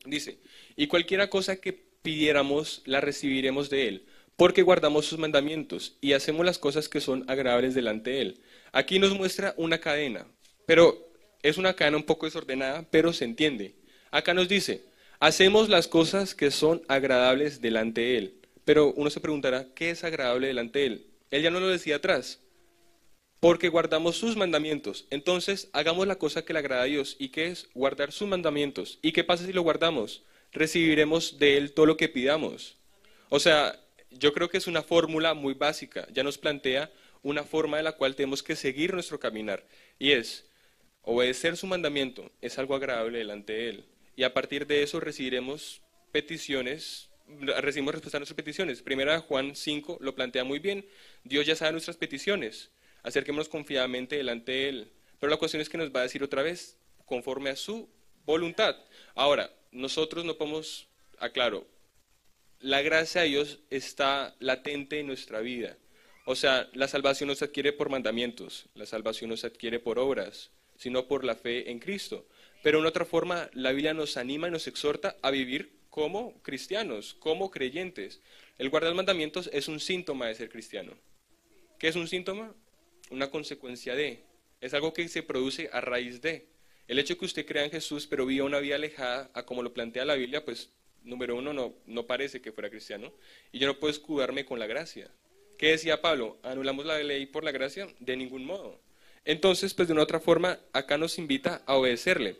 Dice, y cualquiera cosa que pidiéramos, la recibiremos de él, porque guardamos sus mandamientos y hacemos las cosas que son agradables delante de él. Aquí nos muestra una cadena, pero es una cadena un poco desordenada, pero se entiende. Acá nos dice, hacemos las cosas que son agradables delante de él. Pero uno se preguntará, ¿qué es agradable delante de él? Él ya no lo decía atrás, porque guardamos sus mandamientos. Entonces, hagamos la cosa que le agrada a Dios. ¿Y qué es? Guardar sus mandamientos. ¿Y qué pasa si lo guardamos? Recibiremos de Él todo lo que pidamos. O sea, yo creo que es una fórmula muy básica. Ya nos plantea una forma de la cual tenemos que seguir nuestro caminar. Y es, obedecer su mandamiento es algo agradable delante de Él. Y a partir de eso recibiremos recibimos respuesta a nuestras peticiones. Primera Juan 5 lo plantea muy bien. Dios ya sabe nuestras peticiones. Acerquémonos confiadamente delante de Él. Pero la cuestión es que nos va a decir otra vez, conforme a su voluntad. Ahora, nosotros no podemos, aclaro, la gracia de Dios está latente en nuestra vida. O sea, la salvación no se adquiere por mandamientos, la salvación no se adquiere por obras, sino por la fe en Cristo. Pero en otra forma, la Biblia nos anima y nos exhorta a vivir como cristianos, como creyentes. El guardar mandamientos es un síntoma de ser cristiano. ¿Qué es un síntoma? Una consecuencia de. Es algo que se produce a raíz de. El hecho de que usted crea en Jesús, pero viva una vida alejada a como lo plantea la Biblia, pues, número uno, no parece que fuera cristiano. Y yo no puedo escudarme con la gracia. ¿Qué decía Pablo? ¿Anulamos la ley por la gracia? De ningún modo. Entonces, pues de una otra forma, acá nos invita a obedecerle.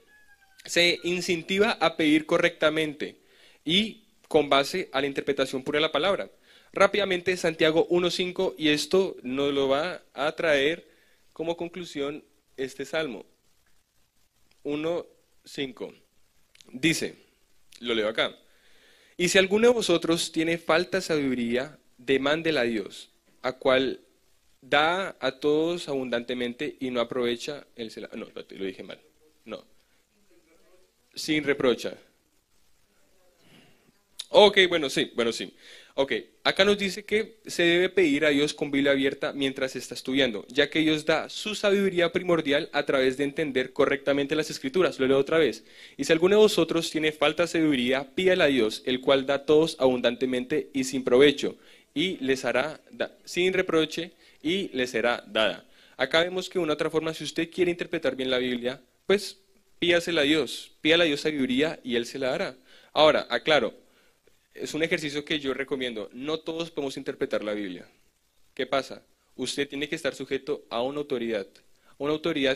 Se incentiva a pedir correctamente y con base a la interpretación pura de la palabra. Rápidamente, Santiago 1:5, y esto nos lo va a traer como conclusión este salmo. 1:5. Dice, lo leo acá, y si alguno de vosotros tiene falta de sabiduría, demándela a Dios, a cual da a todos abundantemente y no aprovecha el no, lo dije mal, no, sin reprocha. Ok, bueno, sí. Ok, acá nos dice que se debe pedir a Dios con Biblia abierta mientras se está estudiando, ya que Dios da su sabiduría primordial a través de entender correctamente las Escrituras. Lo leo otra vez. Y si alguno de vosotros tiene falta de sabiduría, pídala a Dios, el cual da a todos abundantemente y sin provecho, y les hará sin reproche, y les será dada. Acá vemos que de una otra forma, si usted quiere interpretar bien la Biblia, pues pídasela a Dios sabiduría y Él se la dará. Ahora, aclaro, es un ejercicio que yo recomiendo. No todos podemos interpretar la Biblia. ¿Qué pasa? Usted tiene que estar sujeto a una autoridad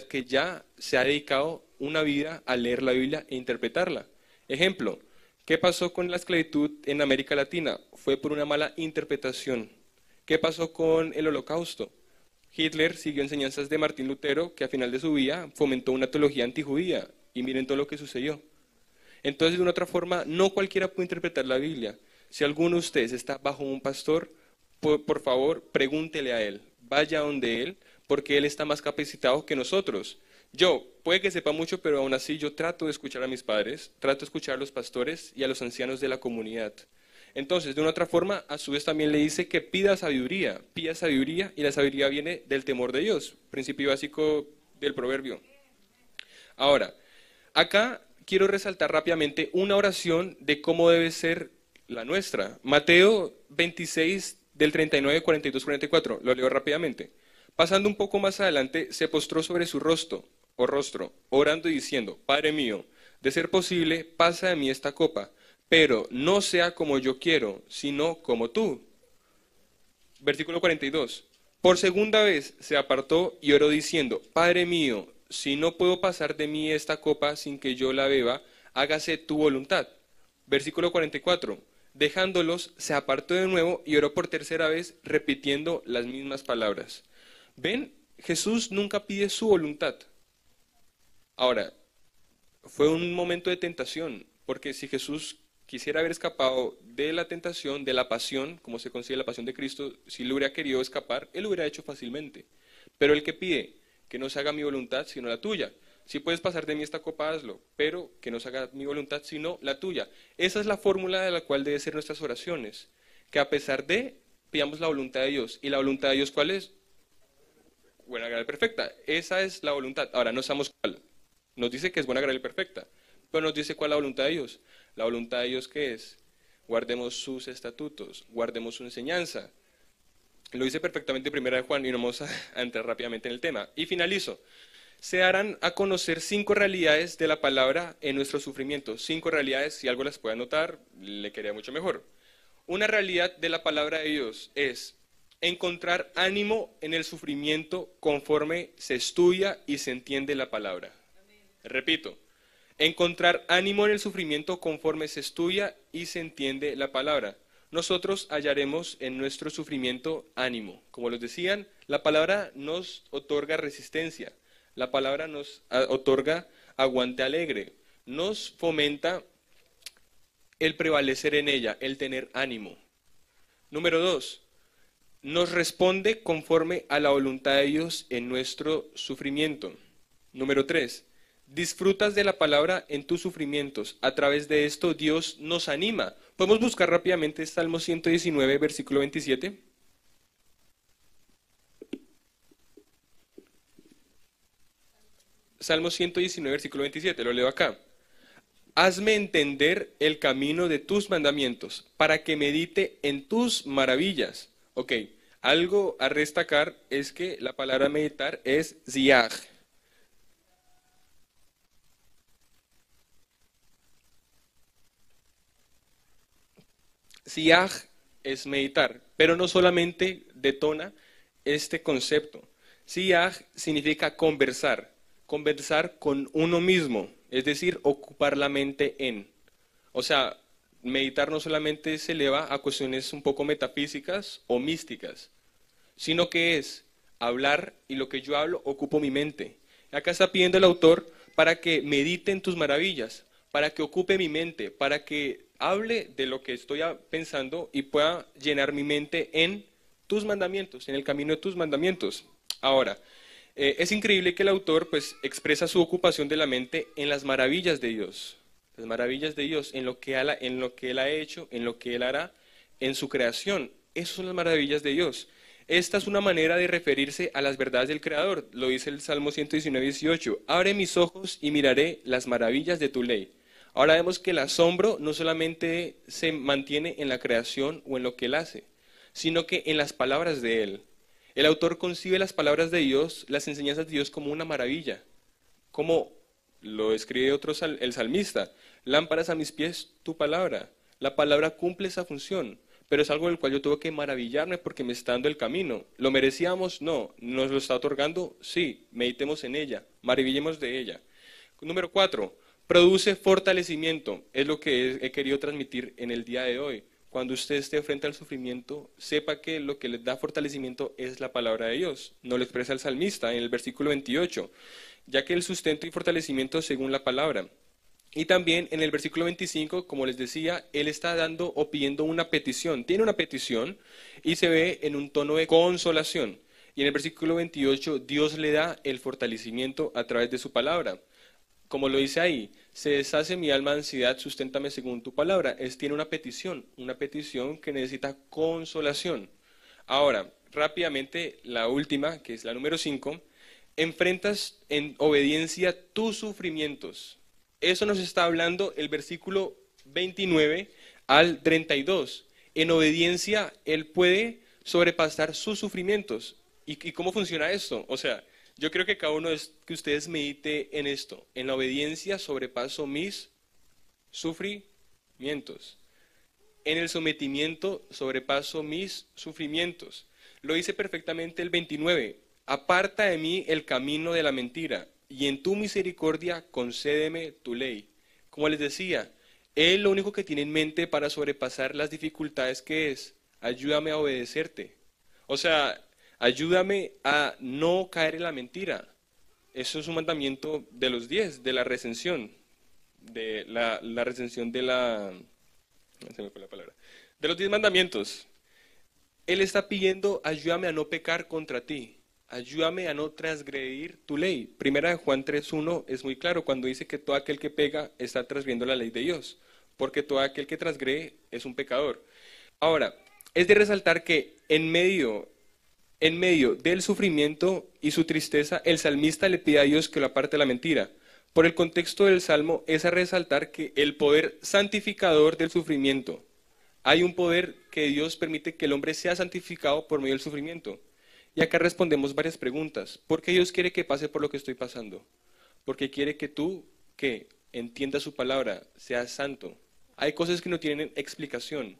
que ya se ha dedicado una vida a leer la Biblia e interpretarla. Ejemplo, ¿qué pasó con la esclavitud en América Latina? Fue por una mala interpretación. ¿Qué pasó con el Holocausto? Hitler siguió enseñanzas de Martín Lutero, que a final de su vida fomentó una teología antijudía, y miren todo lo que sucedió. Entonces, de una otra forma, no cualquiera puede interpretar la Biblia. Si alguno de ustedes está bajo un pastor, por favor, pregúntele a él, vaya donde él, porque él está más capacitado que nosotros. Yo, puede que sepa mucho, pero aún así yo trato de escuchar a mis padres, trato de escuchar a los pastores y a los ancianos de la comunidad. Entonces, de una otra forma, a su vez también le dice que pida sabiduría, y la sabiduría viene del temor de Dios, principio básico del proverbio. Ahora, Acá quiero resaltar rápidamente una oración de cómo debe ser la nuestra. Mateo 26, del 39, 42, 44. Lo leo rápidamente. Pasando un poco más adelante, se postró sobre su rostro, orando y diciendo, Padre mío, de ser posible, pasa de mí esta copa, pero no sea como yo quiero, sino como tú. Versículo 42. Por segunda vez se apartó y oró diciendo, Padre mío, si no puedo pasar de mí esta copa sin que yo la beba, hágase tu voluntad. Versículo 44. Dejándolos, se apartó de nuevo y oró por tercera vez, repitiendo las mismas palabras. ¿Ven? Jesús nunca pide su voluntad. Ahora, fue un momento de tentación, porque si Jesús quisiera haber escapado de la tentación, de la pasión, como se consigue la pasión de Cristo, si él hubiera querido escapar, él lo hubiera hecho fácilmente. Pero el que pide, que no se haga mi voluntad, sino la tuya. Si puedes pasar de mí esta copa, hazlo, pero que no se haga mi voluntad, sino la tuya. Esa es la fórmula de la cual deben ser nuestras oraciones, que a pesar de, pidamos la voluntad de Dios. ¿Y la voluntad de Dios cuál es? Buena, agradable, perfecta. Esa es la voluntad. Ahora, no sabemos cuál. Nos dice que es buena, agradable y perfecta, pero nos dice cuál es la voluntad de Dios. La voluntad de Dios, ¿qué es? Guardemos sus estatutos, guardemos su enseñanza. Lo dice perfectamente Primera de Juan y no vamos a entrar rápidamente en el tema. Y finalizo. Se darán a conocer 5 realidades de la palabra en nuestro sufrimiento. 5 realidades, si algo las puede anotar, le quedaría mucho mejor. Una realidad de la palabra de Dios es encontrar ánimo en el sufrimiento conforme se estudia y se entiende la palabra. Repito, encontrar ánimo en el sufrimiento conforme se estudia y se entiende la palabra. Nosotros hallaremos en nuestro sufrimiento ánimo. Como les decían, la palabra nos otorga resistencia, la palabra nos otorga aguante alegre, nos fomenta el prevalecer en ella, el tener ánimo. Número 2, nos responde conforme a la voluntad de Dios en nuestro sufrimiento. Número 3, disfrutas de la palabra en tus sufrimientos. A través de esto Dios nos anima. Podemos buscar rápidamente Salmo 119, versículo 27. Salmo 119, versículo 27, lo leo acá. Hazme entender el camino de tus mandamientos, para que medite en tus maravillas. Ok, algo a destacar es que la palabra meditar es ziag. Ziag es meditar, pero no solamente detona este concepto. Ziag significa conversar, conversar con uno mismo, es decir, ocupar la mente en. O sea, meditar no solamente se eleva a cuestiones un poco metafísicas o místicas, sino que es hablar y lo que yo hablo ocupo mi mente. Acá está pidiendo el autor para que medite en tus maravillas, para que ocupe mi mente, para que hable de lo que estoy pensando y pueda llenar mi mente en tus mandamientos, en el camino de tus mandamientos. Ahora, es increíble que el autor pues expresa su ocupación de la mente en las maravillas de Dios, las maravillas de Dios, en lo que Él ha hecho, en lo que Él hará, en su creación. Esas son las maravillas de Dios. Esta es una manera de referirse a las verdades del Creador, lo dice el Salmo 119, 18. Abre mis ojos y miraré las maravillas de tu ley. Ahora vemos que el asombro no solamente se mantiene en la creación o en lo que Él hace, sino que en las palabras de Él. El autor concibe las palabras de Dios, las enseñanzas de Dios como una maravilla, como lo escribe el salmista, lámparas a mis pies tu palabra. La palabra cumple esa función, pero es algo del cual yo tuve que maravillarme porque me está dando el camino. ¿Lo merecíamos? No. ¿Nos lo está otorgando? Sí. Meditemos en ella, maravillemos de ella. Número 4, produce fortalecimiento. Es lo que he querido transmitir en el día de hoy. Cuando usted esté frente al sufrimiento, sepa que lo que le da fortalecimiento es la palabra de Dios. Nos lo expresa el salmista en el versículo 28, ya que el sustento y fortalecimiento según la palabra. Y también en el versículo 25, como les decía, él está dando o pidiendo una petición. Tiene una petición y se ve en un tono de consolación. Y en el versículo 28, Dios le da el fortalecimiento a través de su palabra. Como lo dice ahí, se deshace mi alma de ansiedad, susténtame según tu palabra. Tiene una petición que necesita consolación. Ahora, rápidamente, la última, que es la número 5, enfrentas en obediencia tus sufrimientos. Eso nos está hablando el versículo 29 al 32. En obediencia, Él puede sobrepasar sus sufrimientos. ¿Y cómo funciona esto? O sea, yo creo que cada uno de que ustedes medite en esto. En la obediencia sobrepaso mis sufrimientos. En el sometimiento sobrepaso mis sufrimientos. Lo dice perfectamente el 29. Aparta de mí el camino de la mentira, y en tu misericordia concédeme tu ley. Como les decía, Él lo único que tiene en mente para sobrepasar las dificultades que es, ayúdame a obedecerte. O sea, ayúdame a no caer en la mentira. Eso es un mandamiento de los 10, de la recensión, de la recensión de la... Se me fue la palabra. De los 10 mandamientos. Él está pidiendo, ayúdame a no pecar contra ti. Ayúdame a no transgredir tu ley. Primera de Juan 3:1 es muy claro cuando dice que todo aquel que pega está transgrediendo la ley de Dios, porque todo aquel que transgrede es un pecador. Ahora, es de resaltar que en medio del sufrimiento y su tristeza, el salmista le pide a Dios que lo aparte de la mentira. Por el contexto del Salmo es a resaltar que el poder santificador del sufrimiento, hay un poder que Dios permite que el hombre sea santificado por medio del sufrimiento. Y acá respondemos varias preguntas. ¿Por qué Dios quiere que pase por lo que estoy pasando? Porque quiere que tú, que entiendas su palabra, seas santo. Hay cosas que no tienen explicación.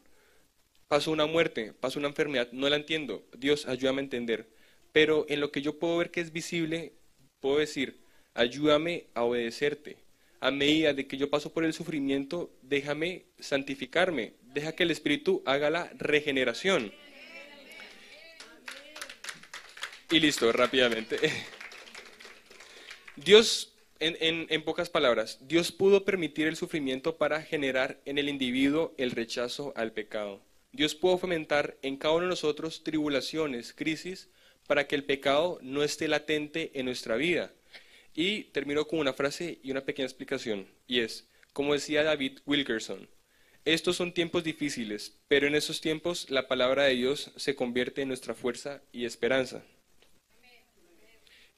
Pasó una muerte, pasó una enfermedad, no la entiendo. Dios, ayúdame a entender. Pero en lo que yo puedo ver que es visible, puedo decir, ayúdame a obedecerte. A medida de que yo paso por el sufrimiento, déjame santificarme. Deja que el Espíritu haga la regeneración. Y listo, rápidamente. Dios, en pocas palabras, Dios pudo permitir el sufrimiento para generar en el individuo el rechazo al pecado. Dios pudo fomentar en cada uno de nosotros tribulaciones, crisis, para que el pecado no esté latente en nuestra vida. Y termino con una frase y una pequeña explicación, y es, como decía David Wilkerson, estos son tiempos difíciles, pero en esos tiempos la palabra de Dios se convierte en nuestra fuerza y esperanza.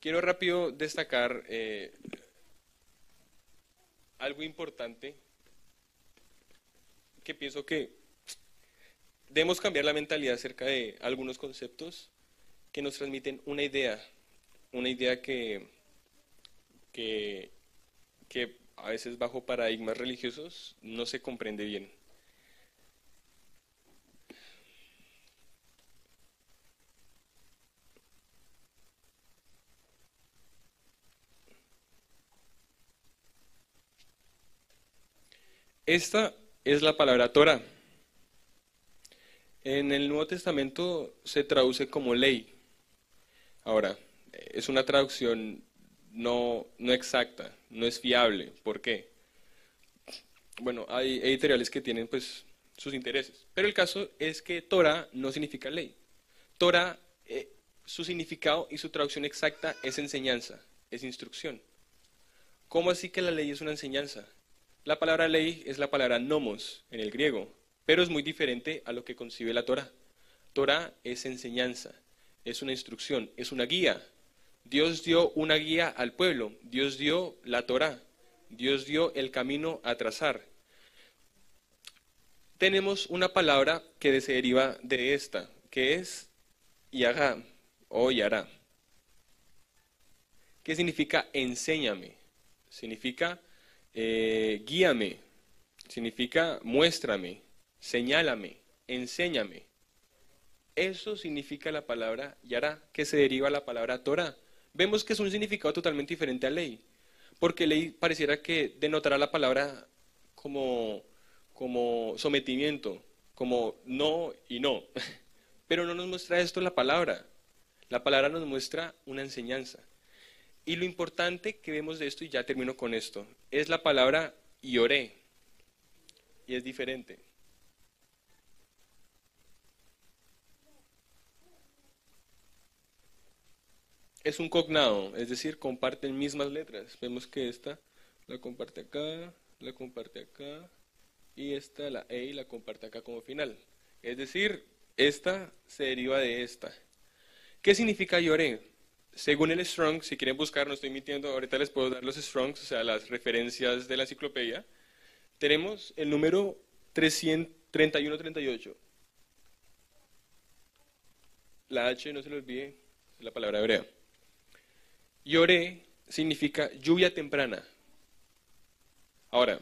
Quiero rápido destacar algo importante que pienso que debemos cambiar la mentalidad acerca de algunos conceptos que nos transmiten una idea que, que a veces bajo paradigmas religiosos no se comprende bien. Esta es la palabra Torah. En el Nuevo Testamento se traduce como ley. Ahora, es una traducción no exacta, no es fiable. ¿Por qué? Bueno, hay editoriales que tienen pues sus intereses, pero el caso es que Torah no significa ley. Torah, su significado y su traducción exacta es enseñanza, es instrucción. ¿Cómo así que la ley es una enseñanza? La palabra ley es la palabra nomos en el griego, pero es muy diferente a lo que concibe la Torah. Torah es enseñanza, es una instrucción, es una guía. Dios dio una guía al pueblo, Dios dio la Torah, Dios dio el camino a trazar. Tenemos una palabra que se deriva de esta, que es yagá o yará, que significa enséñame, significa guíame, significa muéstrame, señálame, enséñame. Eso significa la palabra yará, que se deriva de la palabra Torah. Vemos que es un significado totalmente diferente a ley, porque ley pareciera que denotará la palabra como sometimiento, como no y no. Pero no nos muestra esto la palabra. La palabra nos muestra una enseñanza. Y lo importante que vemos de esto, y ya termino con esto, es la palabra yoré. Y es diferente. Es un cognado, es decir, comparten mismas letras. Vemos que esta la comparte acá, la comparte acá, y esta, la E, la comparte acá como final. Es decir, esta se deriva de esta. ¿Qué significa lloré? según el Strong, si quieren buscar, no estoy mintiendo, ahorita les puedo dar los Strongs, o sea, las referencias de la enciclopedia, tenemos el número 3138. La H, no se lo olvide, es la palabra hebrea. Yoré significa lluvia temprana. Ahora,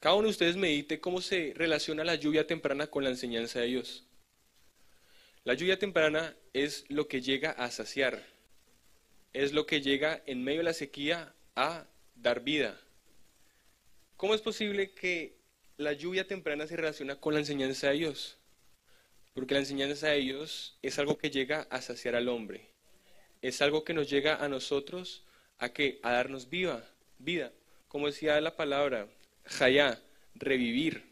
cada uno de ustedes medite cómo se relaciona la lluvia temprana con la enseñanza de Dios. La lluvia temprana es lo que llega a saciar, es lo que llega en medio de la sequía a dar vida. ¿Cómo es posible que la lluvia temprana se relaciona con la enseñanza de Dios? Porque la enseñanza de Dios es algo que llega a saciar al hombre. Es algo que nos llega a nosotros a que a darnos vida. Como decía la palabra, hayá, revivir.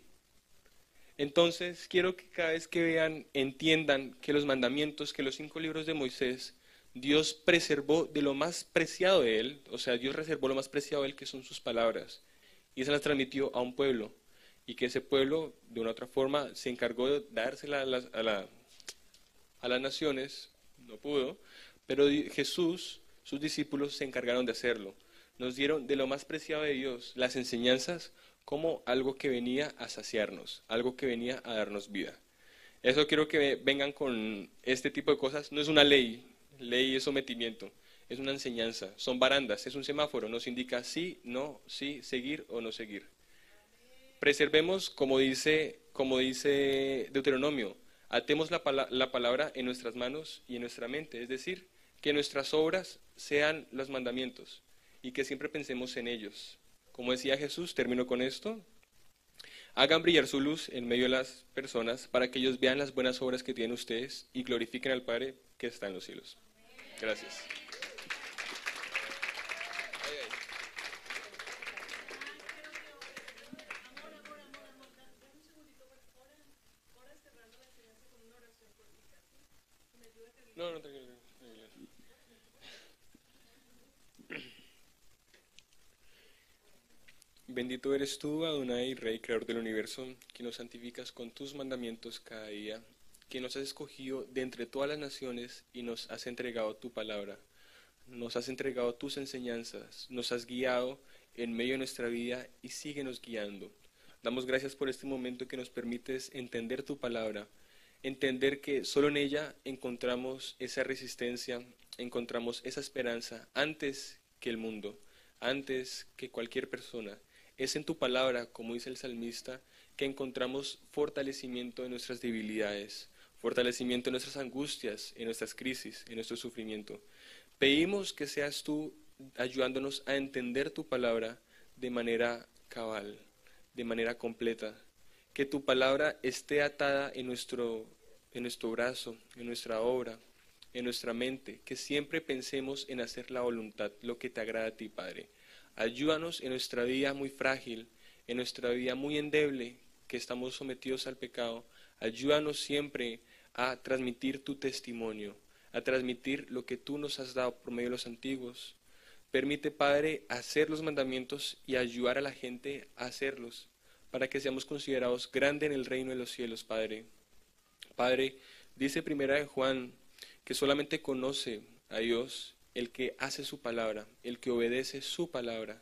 Entonces, quiero que cada vez que vean, entiendan que los mandamientos, que los 5 libros de Moisés, Dios preservó de lo más preciado de él, o sea, Dios reservó lo más preciado de él, que son sus palabras, y se las transmitió a un pueblo, y que ese pueblo, de una u otra forma, se encargó de dársela a las naciones, no pudo, pero Jesús, sus discípulos se encargaron de hacerlo. Nos dieron de lo más preciado de Dios, las enseñanzas, como algo que venía a saciarnos, algo que venía a darnos vida. Eso quiero que vengan con este tipo de cosas. No es una ley es sometimiento, es una enseñanza, son barandas, es un semáforo, nos indica sí, no, sí, seguir o no seguir. Preservemos, como dice Deuteronomio, atemos la palabra en nuestras manos y en nuestra mente, es decir, que nuestras obras sean los mandamientos y que siempre pensemos en ellos. Como decía Jesús, termino con esto, hagan brillar su luz en medio de las personas para que ellos vean las buenas obras que tienen ustedes y glorifiquen al Padre que está en los cielos. Gracias. No, no, tranquilo. Bendito eres tú, Adonai, Rey, Creador del universo, que nos santificas con tus mandamientos cada día, que nos has escogido de entre todas las naciones y nos has entregado tu palabra, nos has entregado tus enseñanzas, nos has guiado en medio de nuestra vida y síguenos guiando. Damos gracias por este momento que nos permites entender tu palabra, entender que solo en ella encontramos esa resistencia, encontramos esa esperanza antes que el mundo, antes que cualquier persona. Es en tu palabra, como dice el salmista, que encontramos fortalecimiento en nuestras debilidades, fortalecimiento en nuestras angustias, en nuestras crisis, en nuestro sufrimiento. Pedimos que seas tú ayudándonos a entender tu palabra de manera cabal, de manera completa. Que tu palabra esté atada en nuestro brazo, en nuestra obra, en nuestra mente. Que siempre pensemos en hacer la voluntad, lo que te agrada a ti, Padre. Ayúdanos en nuestra vida muy frágil, en nuestra vida muy endeble, que estamos sometidos al pecado. Ayúdanos siempre a transmitir tu testimonio, a transmitir lo que tú nos has dado por medio de los antiguos. Permite, Padre, hacer los mandamientos y ayudar a la gente a hacerlos, para que seamos considerados grandes en el reino de los cielos, Padre. Padre, dice primera de Juan, que solamente conoce a Dios el que hace su palabra, el que obedece su palabra,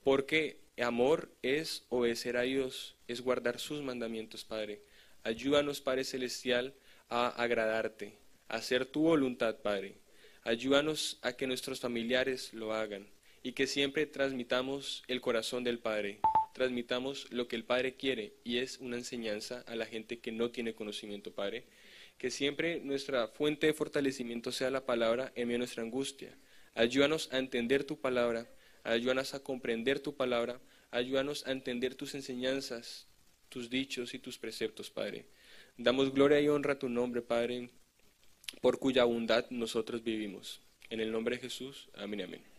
porque amor es obedecer a Dios, es guardar sus mandamientos, Padre. Ayúdanos, Padre Celestial, a agradarte, a hacer tu voluntad, Padre. Ayúdanos a que nuestros familiares lo hagan y que siempre transmitamos el corazón del Padre, transmitamos lo que el Padre quiere y es una enseñanza a la gente que no tiene conocimiento, Padre. Que siempre nuestra fuente de fortalecimiento sea la palabra en medio de nuestra angustia. Ayúdanos a entender tu palabra, ayúdanos a comprender tu palabra, ayúdanos a entender tus enseñanzas, tus dichos y tus preceptos, Padre. Damos gloria y honra a tu nombre, Padre, por cuya bondad nosotros vivimos. En el nombre de Jesús, amén y amén.